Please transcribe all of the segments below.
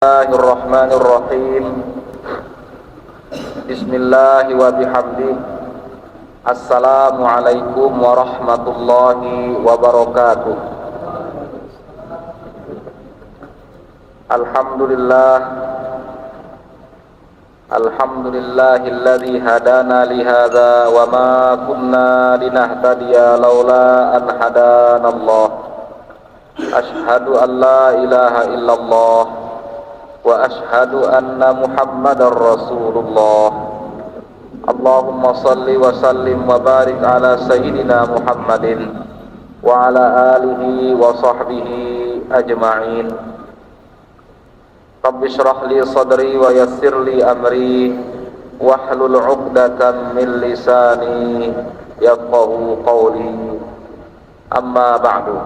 Bismillahirrahmanirrahim. Bismillah wa bihamdi. Assalamualaikum warahmatullahi wabarakatuh. Alhamdulillah. Alhamdulillahilladzi hadana li hadza wa ma kunna linahtadiya laula an hadanallah. Asyhadu an la ilaha illallah wa ashhadu anna Muhammadar Rasulullah. Allahumma salli wa sallim wa barik ala sayyidina Muhammadin wa ala alihi wa sahbihi ajma'in. Rabbi shrah li sadri wa yassir li amri wahlul 'uqdatam min lisani yafqahu qawli. Amma ba'du.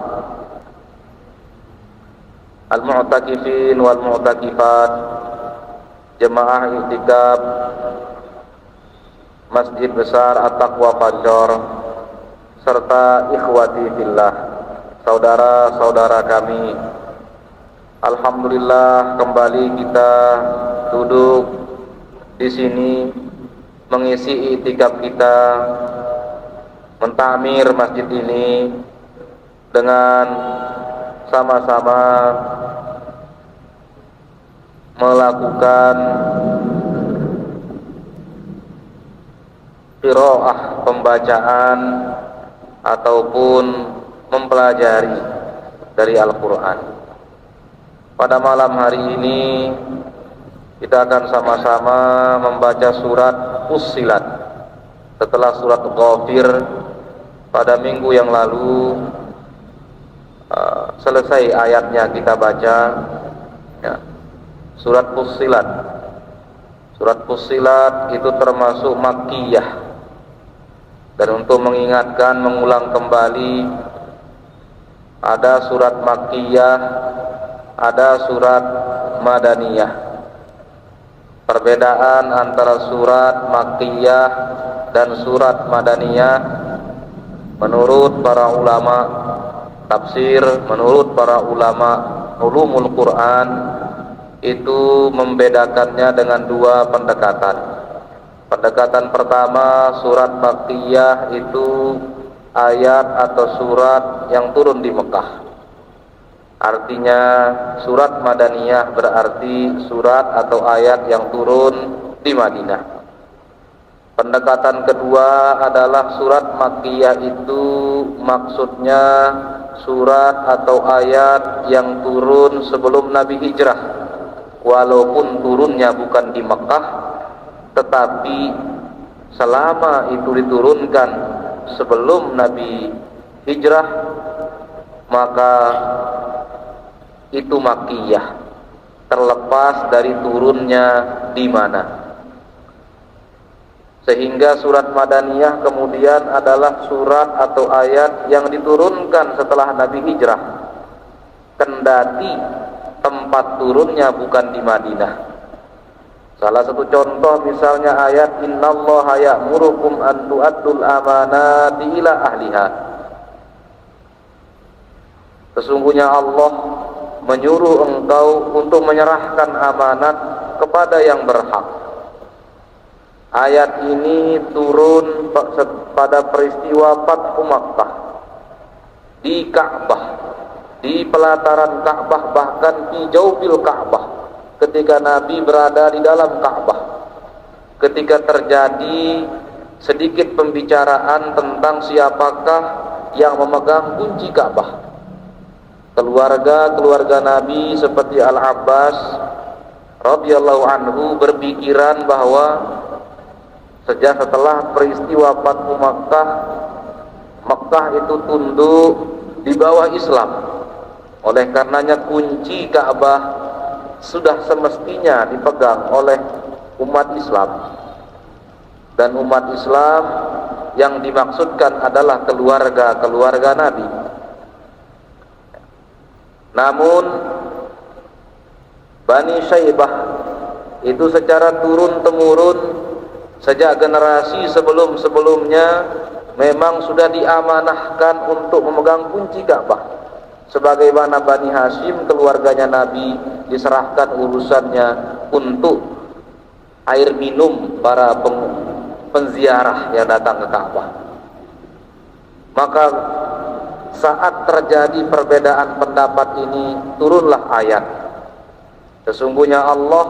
Al-mu'takifin wal mu'takifat, jemaah i'tikaf Masjid Besar At-Taqwa Fajr, serta ikhwati fillah, saudara-saudara kami. Alhamdulillah, kembali kita duduk di sini mengisi i'tikaf kita, mentamir masjid ini dengan sama-sama melakukan qiraah, pembacaan ataupun mempelajari dari Al-Quran. Pada malam hari ini kita akan sama-sama membaca surat Fussilat setelah surat Ghafir pada minggu yang lalu. Selesai ayatnya kita baca ya. Surat Fussilat. Surat Fussilat itu termasuk Makkiyah. Dan untuk mengingatkan, mengulang kembali, ada surat Makkiyah, ada surat Madaniyah. Perbedaan antara surat Makkiyah dan surat Madaniyah menurut para ulama tafsir, menurut para ulama ulumul Quran, itu membedakannya dengan dua pendekatan. Pendekatan pertama, surat Makkiyah itu ayat atau surat yang turun di Mekah. Artinya surat Madaniyah berarti surat atau ayat yang turun di Madinah. Pendekatan kedua adalah surat Makkiyah itu maksudnya surat atau ayat yang turun sebelum Nabi hijrah, walaupun turunnya bukan di Mekah, tetapi selama itu diturunkan sebelum Nabi hijrah, maka itu Makkiyah, terlepas dari turunnya di mana. Sehingga surat Madaniyah kemudian adalah surat atau ayat yang diturunkan setelah Nabi hijrah, kendati tempat turunnya bukan di Madinah. Salah satu contoh misalnya ayat innallaha ya'murukum an tu'addul amanati ila ahliha. Sesungguhnya Allah menyuruh engkau untuk menyerahkan amanat kepada yang berhak. Ayat ini turun pada peristiwa Fathu Makkah, di Ka'bah, di pelataran Ka'bah, bahkan di jaubil Ka'bah, ketika Nabi berada di dalam Ka'bah, ketika terjadi sedikit pembicaraan tentang siapakah yang memegang kunci Ka'bah. Keluarga Nabi seperti Al-Abbas radhiyallahu anhu berpikiran bahwa sejak setelah peristiwa Fathu Makkah, Makkah itu tunduk di bawah Islam. Oleh karenanya kunci Ka'bah sudah semestinya dipegang oleh umat Islam. Dan umat Islam yang dimaksudkan adalah keluarga Nabi. Namun Bani Syaibah itu secara turun-temurun sejak generasi sebelum-sebelumnya memang sudah diamanahkan untuk memegang kunci Ka'bah. sebagaimana Bani Hashim keluarganya Nabi diserahkan urusannya untuk air minum para penziarah yang datang ke Ka'bah. Maka saat terjadi perbedaan pendapat ini, turunlah ayat, sesungguhnya Allah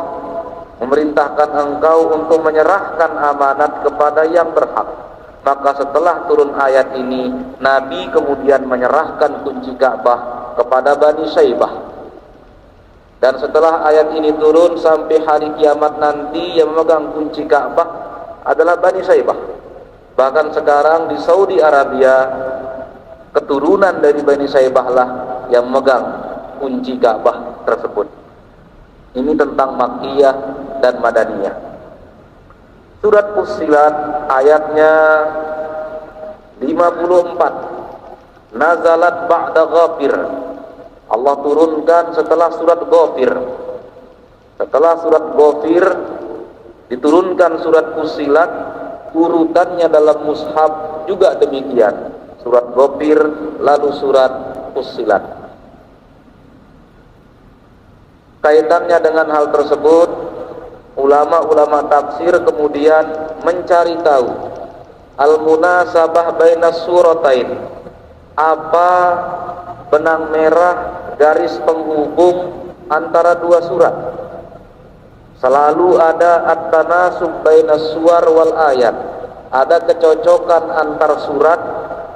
memerintahkan engkau untuk menyerahkan amanat kepada yang berhak. Maka setelah turun ayat ini, Nabi kemudian menyerahkan kunci Ka'bah kepada Bani Syaibah. Dan setelah ayat ini turun sampai hari kiamat nanti, yang memegang kunci Ka'bah adalah Bani Syaibah. Bahkan sekarang di Saudi Arabia, keturunan dari Bani Syaibah lah yang memegang kunci Ka'bah tersebut. Ini tentang Makkiyah dan Madaniyah. Surat Fussilat ayatnya 54. Nazalat ba'da Ghafir. Allah turunkan setelah surat Ghafir. Setelah surat Ghafir diturunkan surat Fussilat. Urutannya dalam mushaf juga demikian. Surat Ghafir lalu surat Fussilat. Kaitannya dengan hal tersebut, ulama-ulama tafsir kemudian mencari tahu al-munasabah bainas suratain, apa benang merah garis penghubung antara dua surat. Selalu ada at-tanasub bainas suwar wal ayat, ada kecocokan antar surat,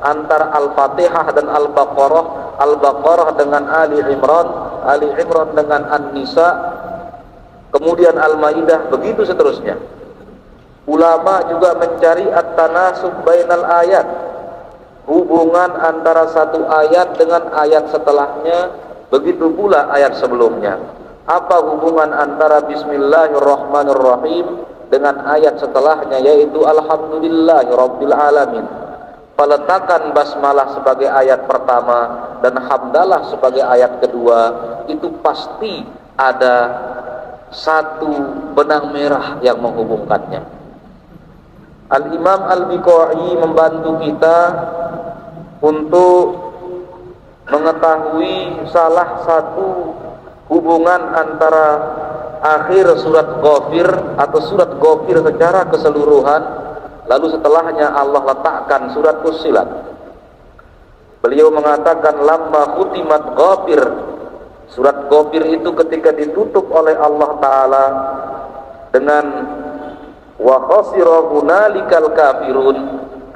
antara Al-Fatihah dan Al-Baqarah, Al-Baqarah dengan Ali Imran, Ali Imran dengan An-Nisa, kemudian Al-Maidah, begitu seterusnya. Ulama juga mencari at-tanasub bainal ayat, hubungan antara satu ayat dengan ayat setelahnya, begitu pula ayat sebelumnya. Apa hubungan antara Bismillahirrahmanirrahim dengan ayat setelahnya, yaitu Alhamdulillahirabbil alamin. Peletakan basmalah sebagai ayat pertama dan hamdalah sebagai ayat kedua, itu pasti ada satu benang merah yang menghubungkannya. Al-Imam Al-Biqai membantu kita untuk mengetahui salah satu hubungan antara akhir surat Ghafir atau surat Ghafir secara keseluruhan, lalu setelahnya Allah letakkan surat Fussilat. Beliau mengatakan lamma khutimat Ghafir, surat Ghafir itu ketika ditutup oleh Allah Ta'ala dengan wa khasira hunalikal kafirun,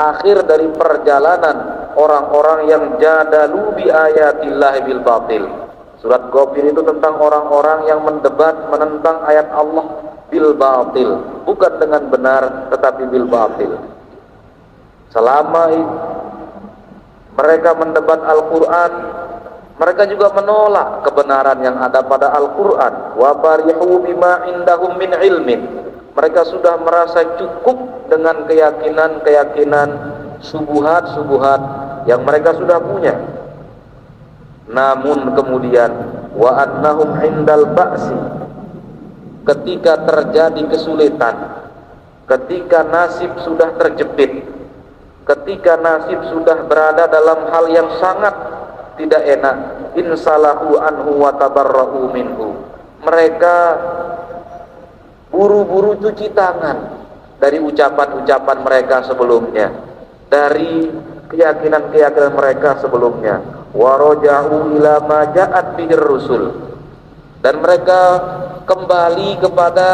akhir dari perjalanan orang-orang yang jadalu bi ayatillahi bil batil. Surat Ghafir itu tentang orang-orang yang mendebat, menentang ayat Allah bil batil, bukan dengan benar tetapi bil batil. Selama mereka mendebat Al-Quran, mereka juga menolak kebenaran yang ada pada Al-Quran. Wa barihu bima indahum min ilmin, mereka sudah merasa cukup dengan keyakinan-keyakinan, subuhat-subuhat yang mereka sudah punya. Namun kemudian wa annahum indal ba'si, ketika terjadi kesulitan, ketika nasib sudah terjepit, ketika nasib sudah berada dalam hal yang sangat tidak enak, insalahu anhu wa tabarra'u minhu, mereka buru-buru cuci tangan dari ucapan-ucapan mereka sebelumnya, dari keyakinan-keyakinan mereka sebelumnya. Wa raja'u ila ma ja'at bihir rusul, dan mereka kembali kepada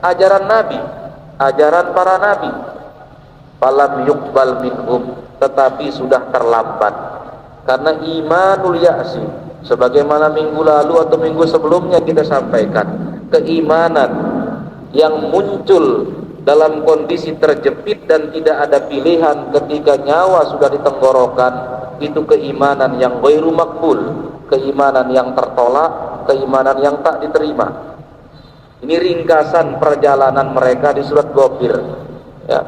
ajaran Nabi, ajaran para Nabi. Falam yuqbal minhum, tetapi sudah terlambat, karena imanul ya'si, sebagaimana minggu lalu atau minggu sebelumnya kita sampaikan, keimanan yang muncul dalam kondisi terjepit dan tidak ada pilihan ketika nyawa sudah di tenggorokan, itu keimanan yang ghairu makbul, keimanan yang tertolak, keimanan yang tak diterima. Ini ringkasan perjalanan mereka di surat Ghafir, ya.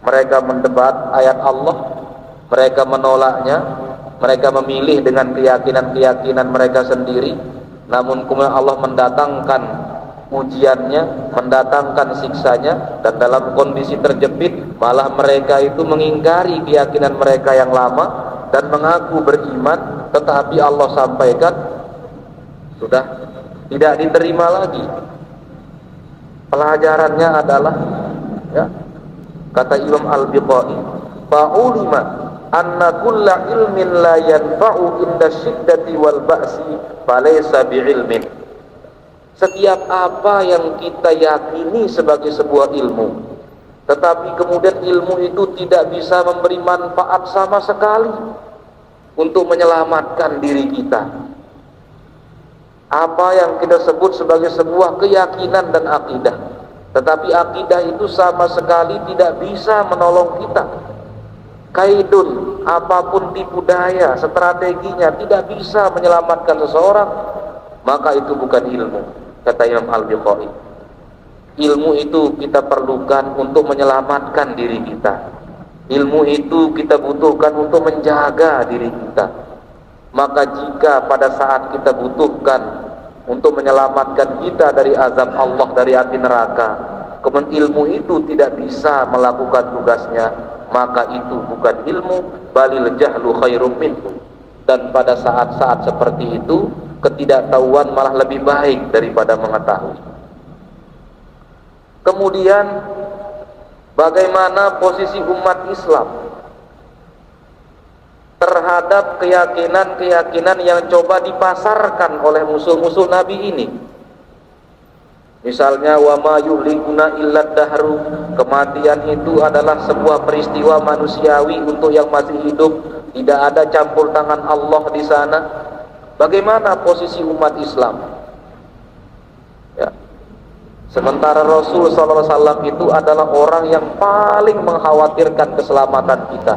Mereka mendebat ayat Allah, mereka menolaknya, mereka memilih dengan keyakinan-keyakinan mereka sendiri. Namun kemudian Allah mendatangkan ujiannya, mendatangkan siksanya, dan dalam kondisi terjepit malah mereka itu mengingkari keyakinan mereka yang lama dan mengaku beriman, tetapi Allah sampaikan sudah tidak diterima lagi. Pelajarannya adalah, ya, kata Imam Al-Biqai, fa'ulima anna kulla ilmin la yanfa'u inda syiddati wal ba'si falaysa bi'ilmin. Setiap apa yang kita yakini sebagai sebuah ilmu, tetapi kemudian ilmu itu tidak bisa memberi manfaat sama sekali untuk menyelamatkan diri kita. Apa yang kita sebut sebagai sebuah keyakinan dan akidah, tetapi akidah itu sama sekali tidak bisa menolong kita. Kaidun, apapun tipu daya, strateginya tidak bisa menyelamatkan seseorang, maka itu bukan ilmu, kata Imam Al-Biqai. Ilmu itu kita perlukan untuk menyelamatkan diri kita. Ilmu itu kita butuhkan untuk menjaga diri kita. Maka jika pada saat kita butuhkan untuk menyelamatkan kita dari azab Allah, dari api neraka, kemudian ilmu itu tidak bisa melakukan tugasnya, maka itu bukan ilmu, balil jahlu khairum minhu. Dan pada saat-saat seperti itu, ketidaktahuan malah lebih baik daripada mengetahui. Kemudian bagaimana posisi umat Islam terhadap keyakinan-keyakinan yang coba dipasarkan oleh musuh-musuh Nabi ini? Misalnya, wa ma yuhlikuna illad dahru, kematian itu adalah sebuah peristiwa manusiawi untuk yang masih hidup, tidak ada campur tangan Allah di sana. Bagaimana posisi umat Islam? Ya. Sementara Rasul SAW itu adalah orang yang paling mengkhawatirkan keselamatan kita.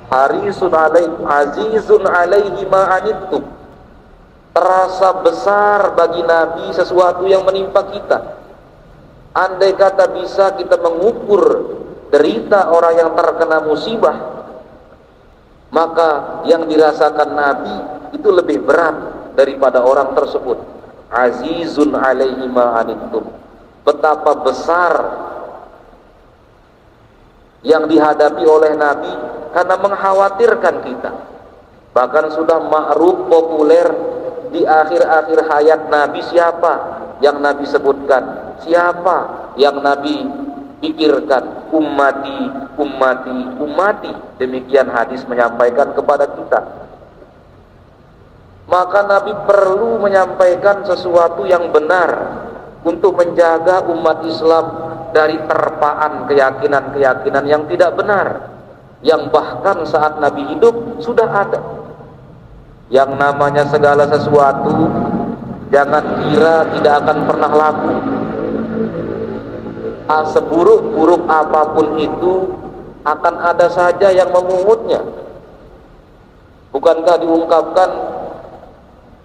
Harisun alaihi azizun alaihi ma'anittum, terasa besar bagi Nabi sesuatu yang menimpa kita. Andai kata bisa kita mengukur derita orang yang terkena musibah, maka yang dirasakan Nabi itu lebih berat daripada orang tersebut. Azizun alaihi ma'anittum, betapa besar yang dihadapi oleh Nabi karena mengkhawatirkan kita. Bahkan sudah ma'ruf, populer di akhir-akhir hayat Nabi, siapa yang Nabi sebutkan, siapa yang Nabi pikirkan? Ummati, ummati, ummati. Demikian hadis menyampaikan kepada kita. Maka Nabi perlu menyampaikan sesuatu yang benar untuk menjaga umat Islam dari terpaan keyakinan-keyakinan yang tidak benar, yang bahkan saat Nabi hidup sudah ada. Yang namanya segala sesuatu, jangan kira tidak akan pernah laku. Seburuk-buruk apapun itu akan ada saja yang memungutnya. Bukankah diungkapkan,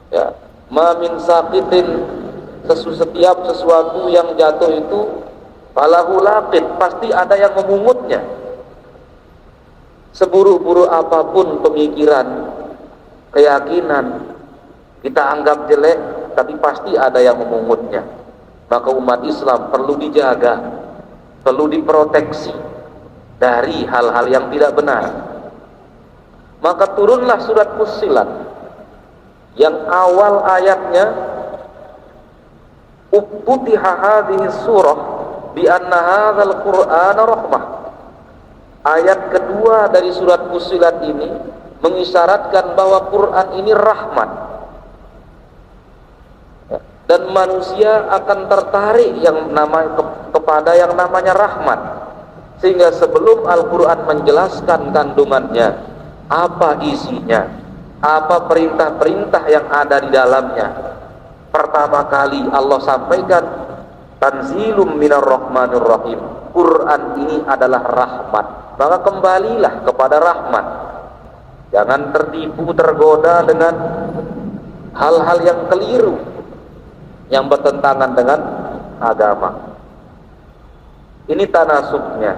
ya, ma min saqitin, setiap sesuatu yang jatuh itu falahu laqit, pasti ada yang memungutnya. Seburuk-buruk apapun pemikiran, keyakinan kita anggap jelek, tapi pasti ada yang memungutnya. Maka umat Islam perlu dijaga, perlu diproteksi dari hal-hal yang tidak benar. Maka turunlah surat Fussilat yang awal ayatnya uftutiha hadhihi surah bi anna hadzal qur'ana rahmah. Ayat kedua dari surat Fussilat ini mengisyaratkan bahwa Quran ini rahmat, dan manusia akan tertarik kepada yang namanya rahmat. Sehingga sebelum Al-Quran menjelaskan kandungannya, apa isinya, apa perintah-perintah yang ada di dalamnya, pertama kali Allah sampaikan tanzilum minar rahmanir rahim, Quran ini adalah rahmat. Maka kembalilah kepada rahmat, jangan tertipu, tergoda dengan hal-hal yang keliru, yang bertentangan dengan agama. Ini tanasubnya,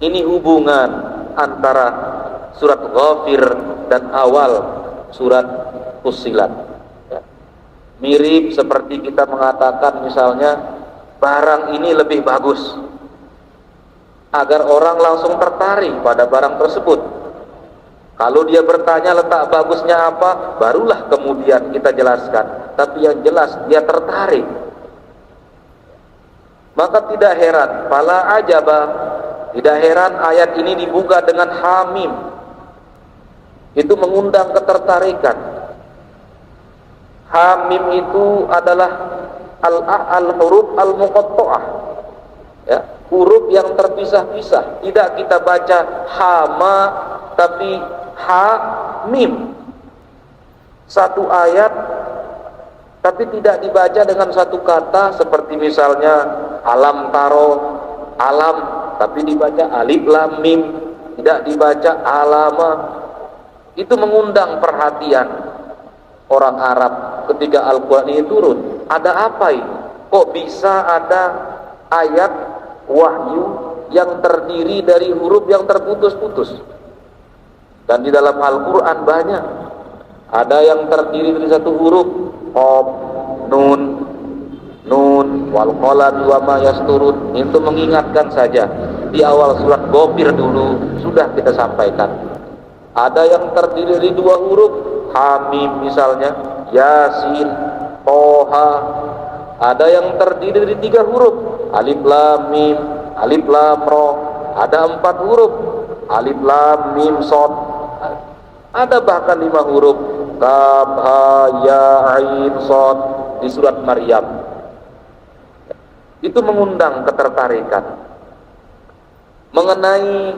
ini hubungan antara surat Ghafir dan awal surat Fussilat, ya. Mirip seperti kita mengatakan misalnya barang ini lebih bagus, agar orang langsung tertarik pada barang tersebut. Kalau dia bertanya letak bagusnya apa, barulah kemudian kita jelaskan. Tapi yang jelas dia tertarik. Maka tidak heran, fala ajaba, tidak heran ayat ini dibuka dengan hamim. Itu mengundang ketertarikan. Hamim itu adalah al-huruf al-muqatta'ah. Ya, huruf yang terpisah-pisah. Tidak kita baca hama, tapi ha mim. Satu ayat tapi tidak dibaca dengan satu kata, seperti misalnya alam taro, alam, tapi dibaca alif lam mim, tidak dibaca alama. Itu mengundang perhatian orang Arab ketika Al-Quran ini turun. Ada apa ini? Kok bisa ada ayat wahyu yang terdiri dari huruf yang terputus-putus? Dan di dalam Al-Quran banyak. Ada yang terdiri dari satu huruf, qaf, nun, wal qalami wa ma yasturun. Itu mengingatkan saja. Di awal surat Ghafir dulu sudah kita sampaikan. Ada yang terdiri dari dua huruf, hamim misalnya, yasin, toha. Ada yang terdiri dari tiga huruf, alif lam mim, alif lam ra. Ada empat huruf, alif lam mim shad. Ada bahkan 5 huruf, kaf ha ya ain shad di surat Maryam. Itu mengundang ketertarikan mengenai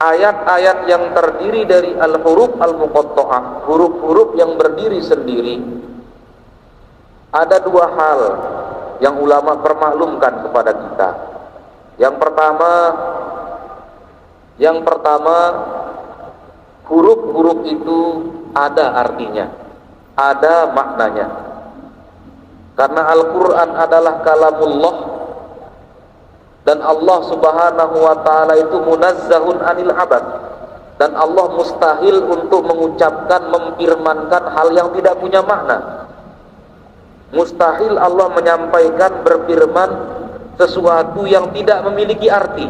ayat-ayat yang terdiri dari al-huruf al-muqatta'ah, huruf-huruf yang berdiri sendiri. Ada dua hal yang ulama permaklumkan kepada kita. Yang pertama, huruf-huruf itu ada artinya, ada maknanya. Karena Al-Quran adalah kalamullah, dan Allah subhanahu wa ta'ala itu munazzahun anil abad, dan Allah mustahil untuk mengucapkan, memfirmankan hal yang tidak punya makna. Mustahil Allah menyampaikan, berfirman sesuatu yang tidak memiliki arti.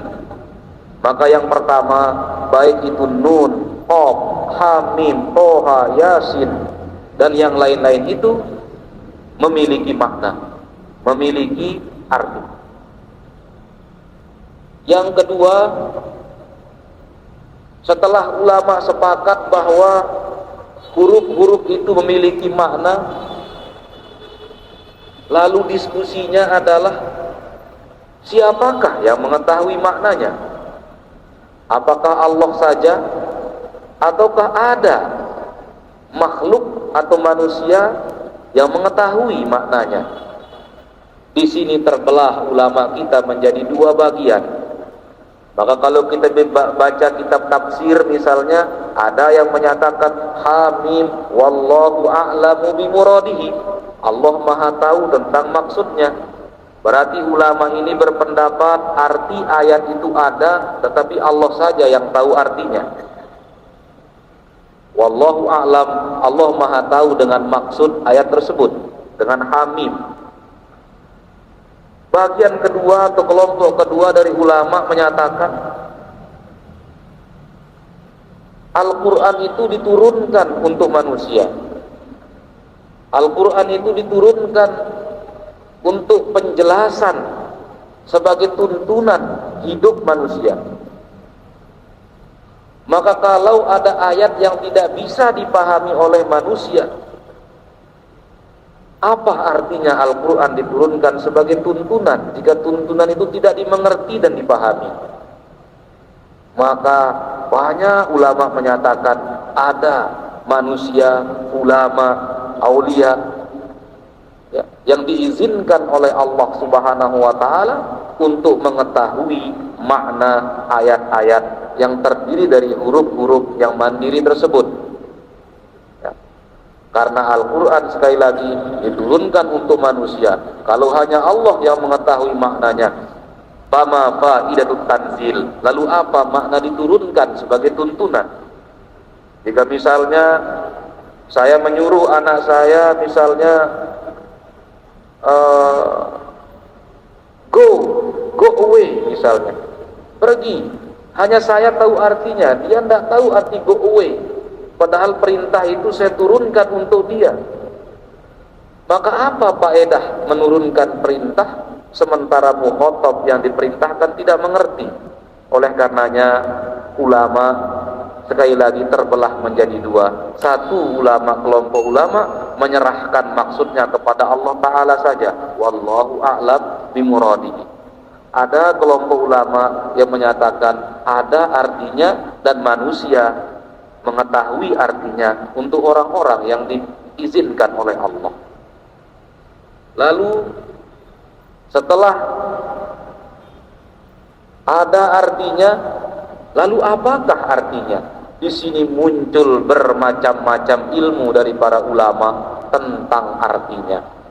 Maka yang pertama, baik itu nun, qaf, ha mim, toha, yasin, dan yang lain-lain itu memiliki makna, memiliki arti. Yang kedua, setelah ulama sepakat bahwa huruf-huruf itu memiliki makna, lalu diskusinya adalah siapakah yang mengetahui maknanya? Apakah Allah saja, ataukah ada makhluk atau manusia yang mengetahui maknanya? Di sini terbelah ulama kita menjadi dua bagian. Maka kalau kita baca kitab tafsir misalnya, ada yang menyatakan hamim wallahu a'lamu bimuradihi, Allah maha tahu tentang maksudnya. Berarti ulama ini berpendapat arti ayat itu ada, tetapi Allah saja yang tahu artinya. Wallahu a'lam, Allah maha tahu dengan maksud ayat tersebut, dengan hamim. Bagian kedua atau kelompok kedua dari ulama menyatakan Al-Quran itu diturunkan untuk manusia. Al-Quran itu diturunkan untuk penjelasan sebagai tuntunan hidup manusia. Maka kalau ada ayat yang tidak bisa dipahami oleh manusia, apa artinya Al-Quran diturunkan sebagai tuntunan jika tuntunan itu tidak dimengerti dan dipahami? Maka banyak ulama menyatakan ada manusia, ulama, aulia ya, yang diizinkan oleh Allah subhanahu wa ta'ala untuk mengetahui makna ayat-ayat yang terdiri dari huruf-huruf yang mandiri tersebut ya. Karena Al-Quran sekali lagi diturunkan untuk manusia. Kalau hanya Allah yang mengetahui maknanya, fama faidatut tanzil, lalu apa makna diturunkan sebagai tuntunan? Jika misalnya saya menyuruh anak saya misalnya go away misalnya, pergi, Hanya saya tahu artinya, dia tidak tahu arti go away. Padahal perintah itu saya turunkan untuk dia. Maka apa faedah menurunkan perintah sementara mukhatab yang diperintahkan tidak mengerti? Oleh karenanya ulama sekali lagi terbelah menjadi dua. Satu kelompok ulama menyerahkan maksudnya kepada Allah Ta'ala saja. Wallahu a'lam bimuradihi. Ada kelompok ulama yang menyatakan ada artinya dan manusia mengetahui artinya untuk orang-orang yang diizinkan oleh Allah. Lalu setelah ada artinya, lalu apakah artinya? Di sini muncul bermacam-macam ilmu dari para ulama tentang artinya.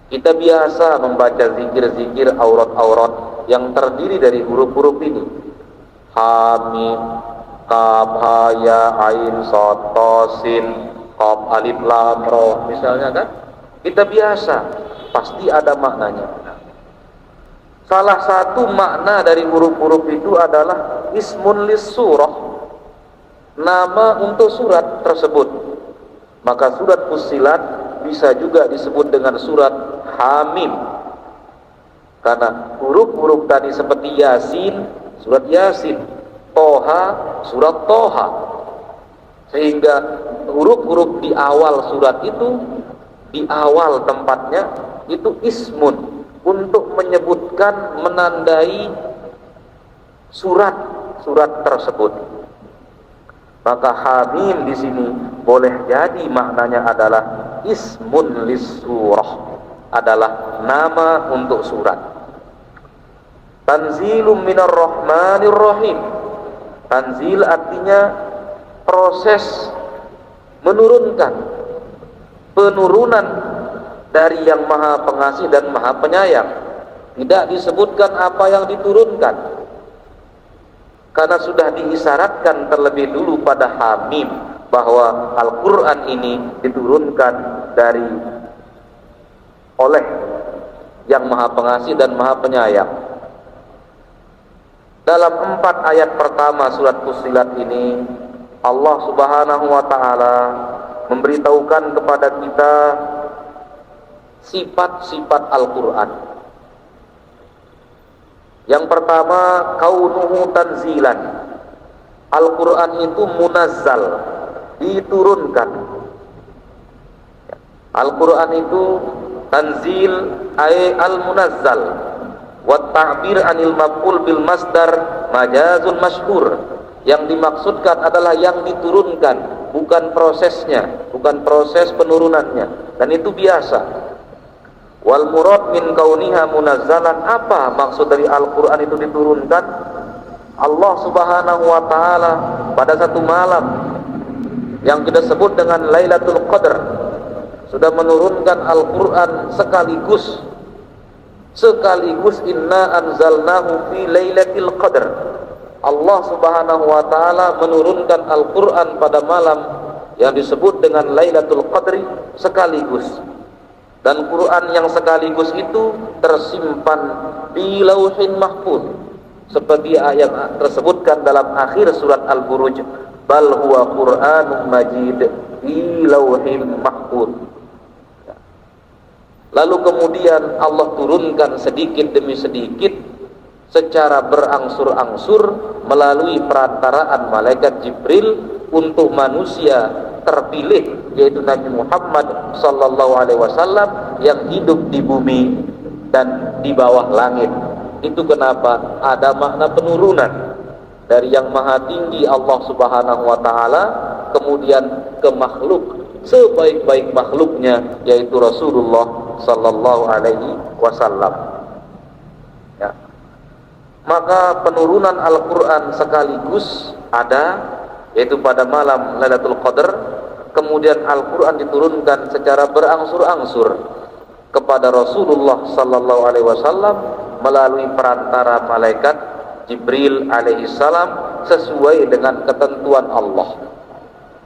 Kita biasa membaca zikir-zikir aurat-aurat yang terdiri dari huruf-huruf ini. Hamim, kaf, ha, ya, ain, shad, ta, sin, qaf, alif, lam, ra, misalnya kan? Kita biasa, pasti ada maknanya. Salah satu makna dari huruf-huruf itu adalah ismun lis surah, nama untuk surat tersebut. Maka surat Fussilat bisa juga disebut dengan surat Hamim, karena huruf-huruf tadi seperti Yasin, surat Yasin, Toha, surat Toha. Sehingga huruf-huruf di awal surat itu, di awal tempatnya itu ismun, untuk menyebutkan, menandai surat tersebut. Maka Hamim di sini boleh jadi maknanya adalah ismun lis surah, adalah nama untuk surat. Tanzilum minar rahmanir rahim. Tanzil artinya proses menurunkan, penurunan dari yang maha pengasih dan maha penyayang. Tidak disebutkan apa yang diturunkan, karena sudah diisyaratkan terlebih dulu pada Hamim bahwa Al-Quran ini diturunkan oleh yang maha pengasih dan maha penyayang. Dalam 4 ayat pertama surat Fussilat ini, Allah Subhanahu wa ta'ala memberitahukan kepada kita sifat-sifat Al-Quran. Yang pertama, kaunuhu tanzilan. Al-Quran itu munazzal, diturunkan. Al-Quran itu tanzil ay al-munazzal, wa ta'bir anil maf'ul bil masdar majazun masyhur. Yang dimaksudkan adalah yang diturunkan, bukan prosesnya, bukan proses penurunannya, dan itu biasa. Wal murad min kauniha munazzalan, apa maksud dari Al-Quran itu diturunkan? Allah Subhanahu wa ta'ala pada satu malam yang kita sebut dengan Lailatul Qadar sudah menurunkan Al-Quran sekaligus inna anzalnahu fi lailatul qadar. Allah Subhanahu wa ta'ala menurunkan Al-Quran pada malam yang disebut dengan Lailatul Qadri sekaligus. Dan Quran yang sekaligus itu tersimpan di Lauhin Mahfuz, seperti yang tersebutkan dalam akhir surat Al-Buruj, bal huwa Qur'anun Majid di Lauhin Mahfuz. Lalu kemudian Allah turunkan sedikit demi sedikit secara berangsur-angsur melalui perantaraan malaikat Jibril untuk manusia terpilih, yaitu Nabi Muhammad sallallahu alaihi wasallam yang hidup di bumi dan di bawah langit. Itu kenapa ada makna penurunan dari yang maha tinggi Allah Subhanahu wa ta'ala kemudian ke makhluk sebaik-baik makhluknya, yaitu Rasulullah sallallahu alaihi wasallam. Ya. Maka penurunan Al-Quran sekaligus ada, yaitu pada malam Lailatul Qadar. Kemudian Al-Quran diturunkan secara berangsur-angsur kepada Rasulullah sallallahu alaihi wasallam melalui perantara malaikat Jibril alaihi salam sesuai dengan ketentuan Allah.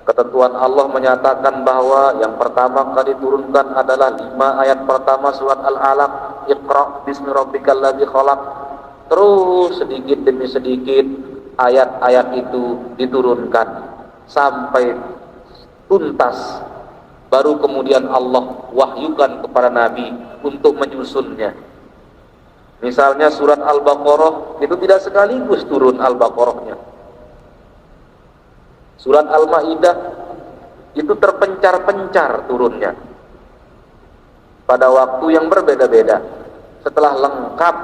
Ketentuan Allah menyatakan bahwa yang pertama kali diturunkan adalah 5 ayat pertama surat Al-Alaq, Iqra bismi rabbikal ladzi khalaq. Terus sedikit demi sedikit ayat-ayat itu diturunkan sampai tuntas, baru kemudian Allah wahyukan kepada Nabi untuk menyusunnya. Misalnya surat Al-Baqarah itu tidak sekaligus turun Al-Baqarahnya. Surat Al-Maidah itu terpencar-pencar turunnya pada waktu yang berbeda-beda. Setelah lengkap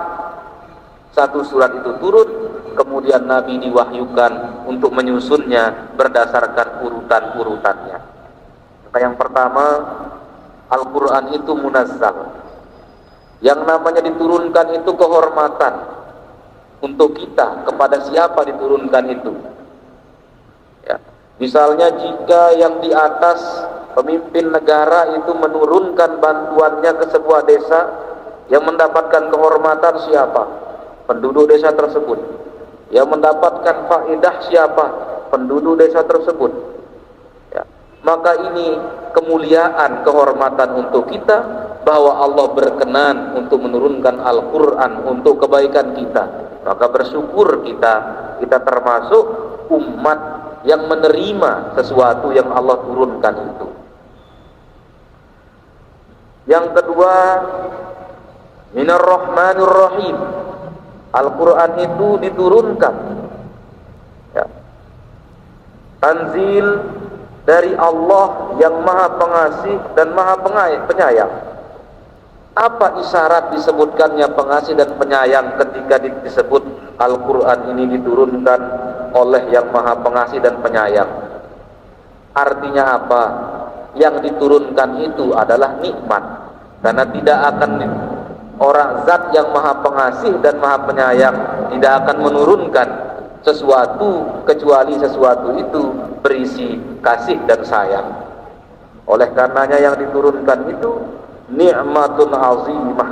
satu surat itu turun, kemudian Nabi diwahyukan untuk menyusunnya berdasarkan urutan-urutannya. Maka yang pertama, Al-Quran itu munazzal. Yang namanya diturunkan itu kehormatan untuk kita, kepada siapa diturunkan itu. Ya. Misalnya jika yang di atas pemimpin negara itu menurunkan bantuannya ke sebuah desa, yang mendapatkan kehormatan siapa? Penduduk desa tersebut. Yang mendapatkan faedah siapa? Penduduk desa tersebut. Ya. Maka ini kemuliaan, kehormatan untuk kita, bahwa Allah berkenan untuk menurunkan Al-Quran untuk kebaikan kita. Maka bersyukur kita termasuk umat yang menerima sesuatu yang Allah turunkan itu. Yang kedua, Minar Rahmanir Rahim. Al-Quran itu diturunkan, ya, tanzil dari Allah yang Maha Pengasih dan Maha Penyayang. Apa isyarat disebutkannya pengasih dan penyayang ketika disebut Al-Quran ini diturunkan oleh yang Maha Pengasih dan Penyayang? Artinya apa? Yang diturunkan itu adalah nikmat, karena tidak akan orang zat yang Maha Pengasih dan Maha Penyayang tidak akan menurunkan sesuatu kecuali sesuatu itu berisi kasih dan sayang. Oleh karenanya yang diturunkan itu nikmatun azimah,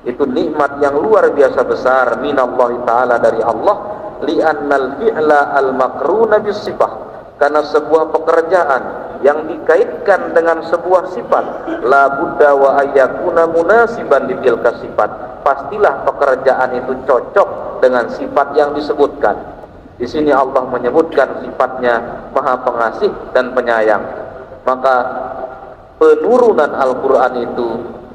itu nikmat yang luar biasa besar minallahi ta'ala, dari Allah, li'annal fi'la al-makruna bis-sifah, karena sebuah pekerjaan yang dikaitkan dengan sebuah sifat, la budda wa ayyakuna munasiban litilka sifat, pastilah pekerjaan itu cocok dengan sifat yang disebutkan. Di sini Allah menyebutkan sifatnya Maha Pengasih dan Penyayang. Maka penurunan Al-Quran itu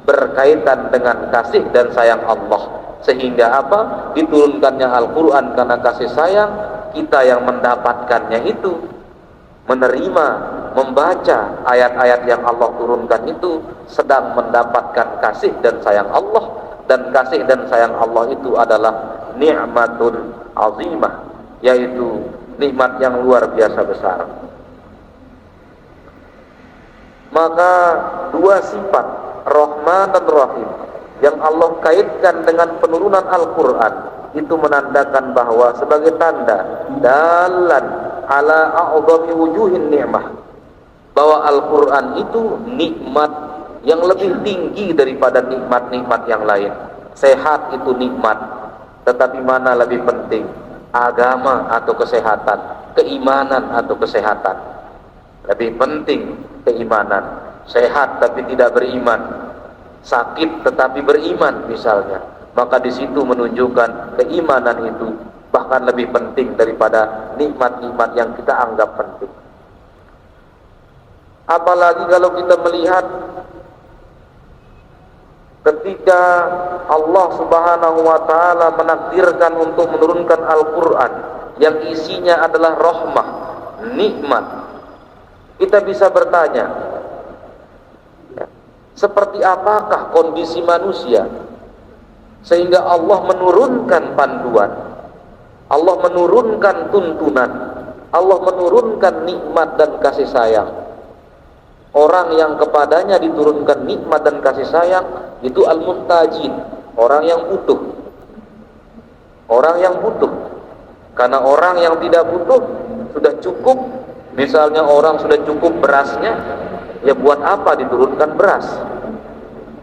berkaitan dengan kasih dan sayang Allah. Sehingga apa? Diturunkannya Al-Quran karena kasih sayang, kita yang mendapatkannya itu menerima, membaca ayat-ayat yang Allah turunkan itu sedang mendapatkan kasih dan sayang Allah. Dan kasih dan sayang Allah itu adalah ni'matun azimah, yaitu nikmat yang luar biasa besar. Maka dua sifat Rahman dan Rahim yang Allah kaitkan dengan penurunan Al-Quran itu menandakan bahwa sebagai tanda dalan ala a'zami wujuhin ni'mah, bahwa Al-Quran itu nikmat yang lebih tinggi daripada nikmat-nikmat yang lain. Sehat itu nikmat, tetapi mana lebih penting, agama atau kesehatan, keimanan atau kesehatan? Lebih penting keimanan. Sehat tapi tidak beriman, sakit tetapi beriman misalnya, maka di situ menunjukkan keimanan itu bahkan lebih penting daripada nikmat-nikmat yang kita anggap penting. Apalagi kalau kita melihat ketika Allah Subhanahu wa ta'ala menakdirkan untuk menurunkan Al-Quran yang isinya adalah rahmah, nikmat, kita bisa bertanya, seperti apakah kondisi manusia sehingga Allah menurunkan panduan, Allah menurunkan tuntunan, Allah menurunkan nikmat dan kasih sayang. Orang yang kepadanya diturunkan nikmat dan kasih sayang itu al-muhtajin, orang yang butuh. Orang yang butuh. Karena orang yang tidak butuh sudah cukup. Misalnya orang sudah cukup berasnya, ya buat apa diturunkan beras?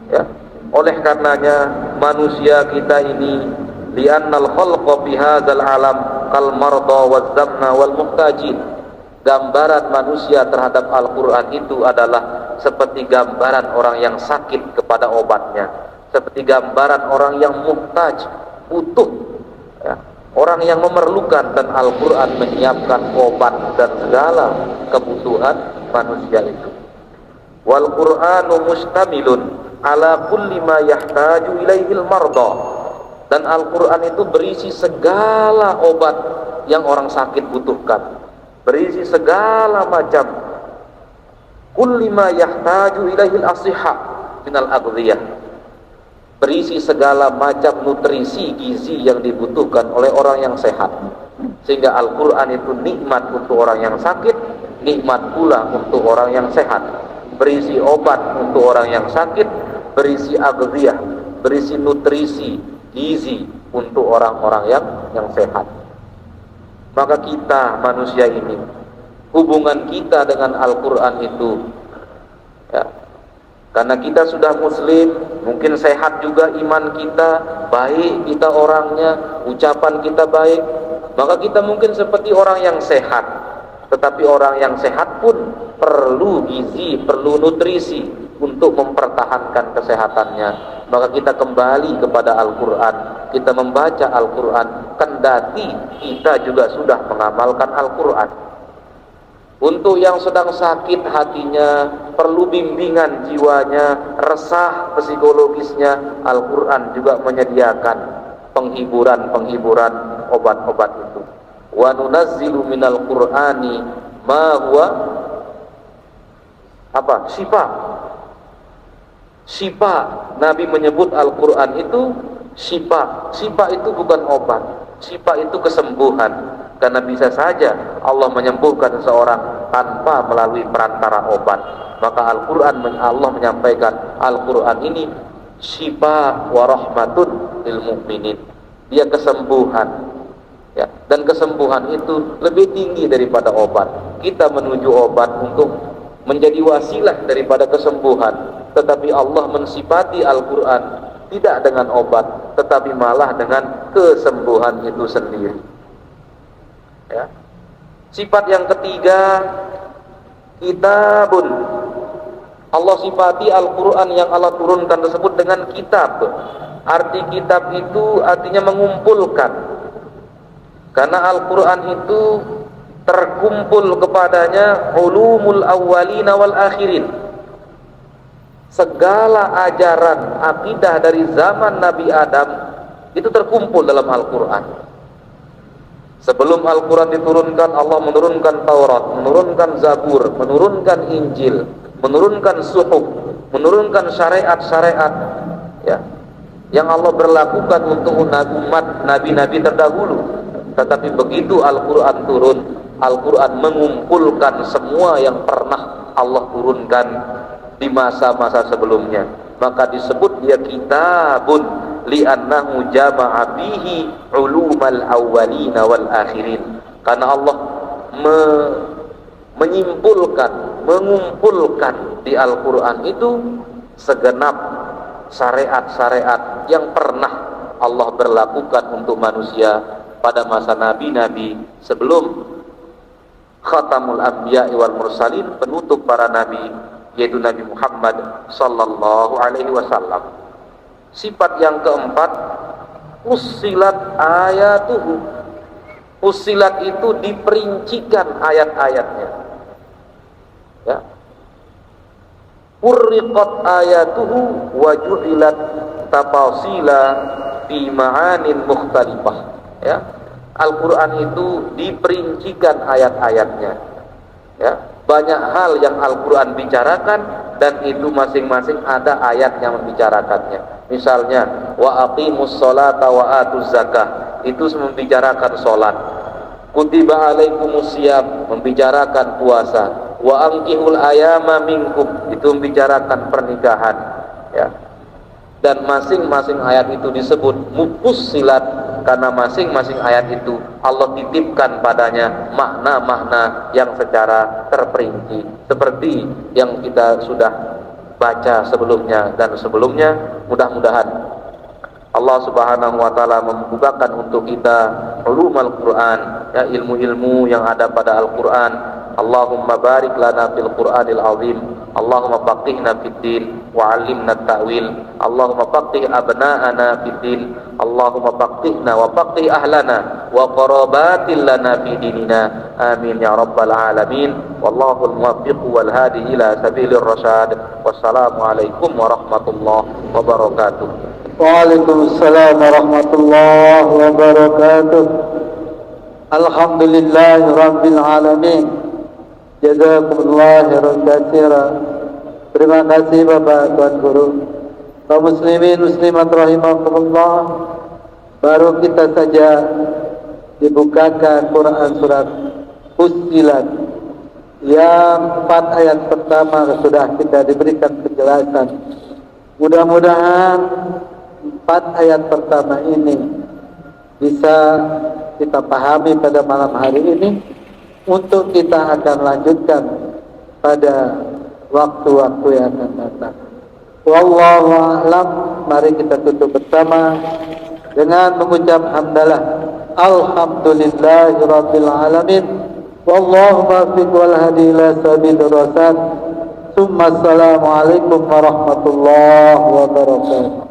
Ya. Oleh karenanya manusia kita ini, li'annal khalqa bihadzal alam kal marda waz zamna wal muhtajin. Gambaran manusia terhadap Al-Quran itu adalah seperti gambaran orang yang sakit kepada obatnya, seperti gambaran orang yang muhtaj, butuh, ya, orang yang memerlukan, dan Al-Quran menyiapkan obat dan segala kebutuhan manusia itu. Wal Qur'anu mustamilun ala kulli ma yahtaju ilaihil marda. Dan Al-Quran itu berisi segala obat yang orang sakit butuhkan, berisi segala macam kulli ma yahtaju ilaihil asihha minal aghdhiyah, berisi segala macam nutrisi gizi yang dibutuhkan oleh orang yang sehat. Sehingga Al-Quran itu nikmat untuk orang yang sakit, nikmat pula untuk orang yang sehat. Berisi obat untuk orang yang sakit, berisi aghdhiyah, berisi nutrisi gizi untuk orang-orang yang sehat. Maka kita manusia ini, hubungan kita dengan Al-Quran itu, ya, karena kita sudah muslim, mungkin sehat juga iman kita, baik kita orangnya, ucapan kita baik, maka kita mungkin seperti orang yang sehat. Tetapi orang yang sehat pun perlu gizi, perlu nutrisi untuk mempertahankan kesehatannya. Maka kita kembali kepada Al-Quran, kita membaca Al-Quran, kendati kita juga sudah mengamalkan Al-Quran. Untuk yang sedang sakit hatinya, perlu bimbingan jiwanya, resah psikologisnya, Al-Quran juga menyediakan penghiburan-penghiburan, obat-obat itu. Wa nunazzilu minal Qur'ani ma huwa apa? Syifa. Nabi menyebut Al-Quran itu syifa. Syifa itu bukan obat, syifa itu kesembuhan. Karena bisa saja Allah menyembuhkan seseorang tanpa melalui perantara obat. Maka Allah menyampaikan Al-Quran ini syifa wa rahmatun lil mu'minin. Dia kesembuhan. Ya, dan kesembuhan itu lebih tinggi daripada obat. Kita menuju obat untuk menjadi wasilah daripada kesembuhan. Tetapi Allah mensifati Al-Quran tidak dengan obat, tetapi malah dengan kesembuhan itu sendiri. Ya. Sifat yang ketiga, kitabun. Allah sifati Al-Quran yang Allah turunkan tersebut dengan kitab. Arti kitab itu artinya mengumpulkan. Karena Al-Quran itu terkumpul kepadanya ulumul awwalina wal akhirin. Segala ajaran akidah dari zaman Nabi Adam itu terkumpul dalam Al-Quran. Sebelum Al-Quran diturunkan, Allah menurunkan Taurat, menurunkan Zabur, menurunkan Injil, menurunkan Suhuf, menurunkan syariat-syariat, ya, yang Allah berlakukan untuk umat nabi-nabi terdahulu. Tetapi begitu Al-Quran turun, Al-Quran mengumpulkan semua yang pernah Allah turunkan di masa-masa sebelumnya. Maka disebut dia kitabun li'annahu jama'a bihi ulumal awwalina wal akhirin. Karena Allah mengumpulkan di Al-Quran itu segenap syariat-syariat yang pernah Allah berlakukan untuk manusia pada masa nabi-nabi sebelum khatamul anbiya wal mursalin, penutup para nabi, yaitu Nabi Muhammad sallallahu alaihi wasallam. Sifat yang keempat, ussilat ayatuhu. Ussilat itu diperincikan ayat-ayatnya. Ya. Urriqat ayatuhu wa ju'ilat tafasila fi ma'anin mukhtalifah. Ya. Al-Quran itu diperincikan ayat-ayatnya. Ya. Banyak hal yang Al-Quran bicarakan, dan itu masing-masing ada ayat yang membicarakannya. Misalnya, wa aqimus sholata wa atuz zakah, itu membicarakan sholat. Kutiba alaikumus syiyam, membicarakan puasa. Wa ankihul ayama minkum, itu membicarakan pernikahan. Ya. Dan masing-masing ayat itu disebut mufussilat, karena masing-masing ayat itu Allah titipkan padanya makna-makna yang secara terperinci, seperti yang kita sudah baca sebelumnya dan sebelumnya. Mudah-mudahan Allah Subhanahu wa taala membukakan untuk kita ulumul Quran, ya, ilmu-ilmu yang ada pada Al-Quran, Allahumma barik lana fil Qur'anil azim. Allahumma faqihna fid din wa 'allimna at-ta'wil. Allahumma faqih abna'ana fid din. Allahumma faqihna wa faqih ahlana wa qarabatil lana fi dinina. Amin ya rabbal alamin. Wallahu al-muwaffiq wal hadi ila sabilir rasyad. Wassalamu alaikum warahmatullahi wabarakatuh. Waalaikumsalam warahmatullahi wabarakatuh. Alhamdulillahi rabbil alamin. Jazakumullah khairan katsira. Terima kasih Bapak Tuan Guru. Kaum muslimin muslimat rahimakumullah. Baru kita saja dibukakan Quran surat Fussilat yang 4 ayat pertama sudah kita diberikan penjelasan. Mudah-mudahan 4 ayat pertama ini bisa kita pahami pada malam hari ini untuk kita akan lanjutkan pada waktu-waktu yang akan datang. Wallahu a'lam. Mari kita tutup bersama dengan mengucap hamdalah. Alhamdulillahirabbil alamin. Wallahu muwaffiq wal hadi ila sabilir rasyad. Assalamualaikum warahmatullahi wabarakatuh.